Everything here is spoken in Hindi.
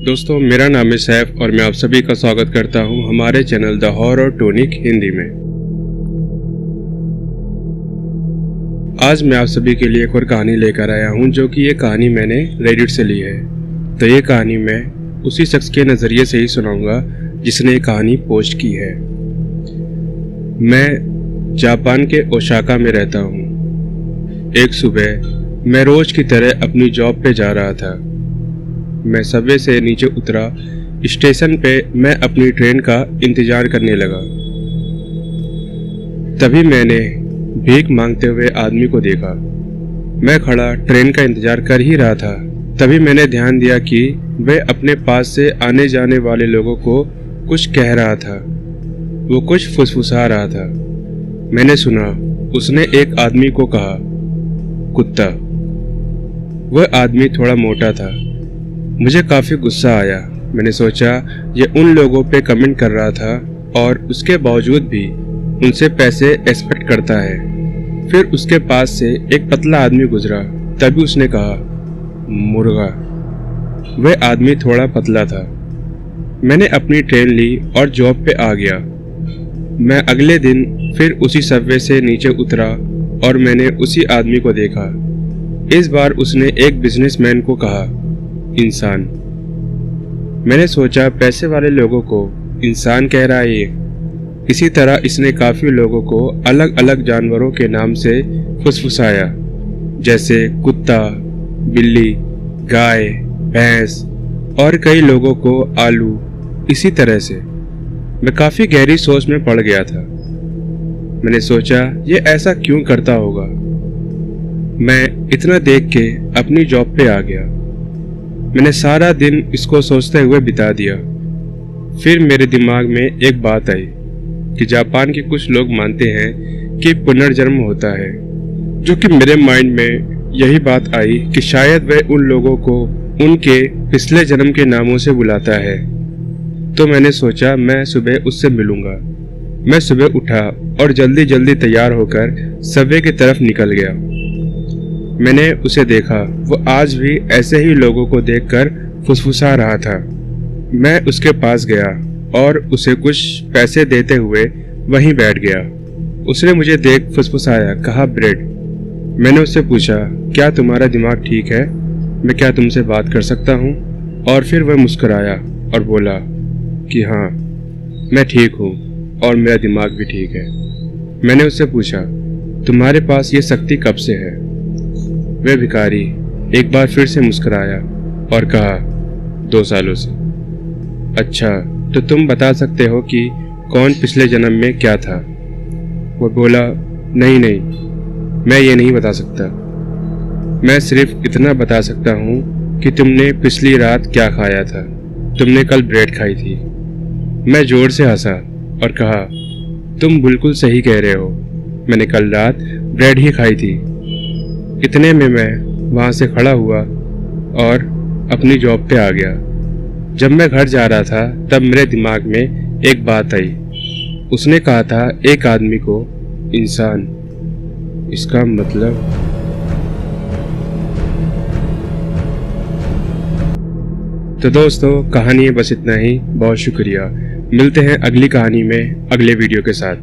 दोस्तों, मेरा नाम है सैफ और मैं आप सभी का स्वागत करता हूं हमारे channel the horror tonic Hindi में। आज मैं आप सभी के लिए एक और कहानी लेकर आया हूं, जो कि ये कहानी मैंने रेडिट से ली है। तो ये कहानी मैं उसी शख्स के नज़रिए से ही सुनाऊंगा जिसने ये कहानी पोस्ट की है। मैं जापान के ओसाका में रहता हूँ। एक सुबह मैं रोज की तरह अपनी जॉब पे जा रहा था। मैं सबवे से नीचे उतरा। स्टेशन पे मैं अपनी ट्रेन का इंतजार करने लगा। तभी मैंने भीख मांगते हुए आदमी को देखा। मैं खड़ा ट्रेन का इंतजार कर ही रहा था। तभी मैंने ध्यान दिया कि वह अपने पास से आने जाने वाले लोगों को कुछ कह रहा था। वो कुछ फुसफुसा रहा था। मैंने सुना उसने एक आदमी को कहा, कुत्ता। वह आदमी थोड़ा मोटा था। मुझे काफ़ी गुस्सा आया। मैंने सोचा ये उन लोगों पे कमेंट कर रहा था और उसके बावजूद भी उनसे पैसे एक्सपेक्ट करता है। फिर उसके पास से एक पतला आदमी गुजरा। तभी उसने कहा, मुर्गा। वह आदमी थोड़ा पतला था। मैंने अपनी ट्रेन ली और जॉब पे आ गया। मैं अगले दिन फिर उसी सबवे से नीचे उतरा और मैंने उसी आदमी को देखा। इस बार उसने एक बिजनेसमैन को कहा, इंसान। मैंने सोचा पैसे वाले लोगों को इंसान कह रहा है ये। इसी तरह इसने काफ़ी लोगों को अलग अलग जानवरों के नाम से फुसफुसाया, जैसे कुत्ता, बिल्ली, गाय, भैंस और कई लोगों को आलू। इसी तरह से मैं काफ़ी गहरी सोच में पड़ गया था। मैंने सोचा ये ऐसा क्यों करता होगा। मैं इतना देख के अपनी जॉब पे आ गया। मैंने सारा दिन इसको सोचते हुए बिता दिया। फिर मेरे दिमाग में एक बात आई कि जापान के कुछ लोग मानते हैं कि पुनर्जन्म होता है, जो कि मेरे माइंड में यही बात आई कि शायद वह उन लोगों को उनके पिछले जन्म के नामों से बुलाता है। तो मैंने सोचा मैं सुबह उससे मिलूंगा। मैं सुबह उठा और जल्दी जल्दी तैयार होकर सबवे की तरफ निकल गया। मैंने उसे देखा। वो आज भी ऐसे ही लोगों को देखकर फुसफुसा रहा था। मैं उसके पास गया और उसे कुछ पैसे देते हुए वहीं बैठ गया। उसने मुझे देख फुसफुसाया, कहा, ब्रेड। मैंने उससे पूछा, क्या तुम्हारा दिमाग ठीक है? मैं क्या तुमसे बात कर सकता हूँ? और फिर वह मुस्कुराया और बोला कि हाँ, मैं ठीक हूँ और मेरा दिमाग भी ठीक है। मैंने उससे पूछा, तुम्हारे पास ये शक्ति कब से है? वह भिखारी एक बार फिर से मुस्कुराया और कहा, 2 सालों से। अच्छा, तो तुम बता सकते हो कि कौन पिछले जन्म में क्या था? वो बोला, नहीं, मैं ये नहीं बता सकता। मैं सिर्फ इतना बता सकता हूँ कि तुमने पिछली रात क्या खाया था। तुमने कल ब्रेड खाई थी। मैं जोर से हंसा और कहा, तुम बिल्कुल सही कह रहे हो। मैंने कल रात ब्रेड ही खाई थी। इतने में मैं वहाँ से खड़ा हुआ और अपनी जॉब पे आ गया। जब मैं घर जा रहा था तब मेरे दिमाग में एक बात आई। उसने कहा था एक आदमी को इंसान। इसका मतलब तो दोस्तों, कहानी है बस इतना ही। बहुत शुक्रिया। मिलते हैं अगली कहानी में अगले वीडियो के साथ।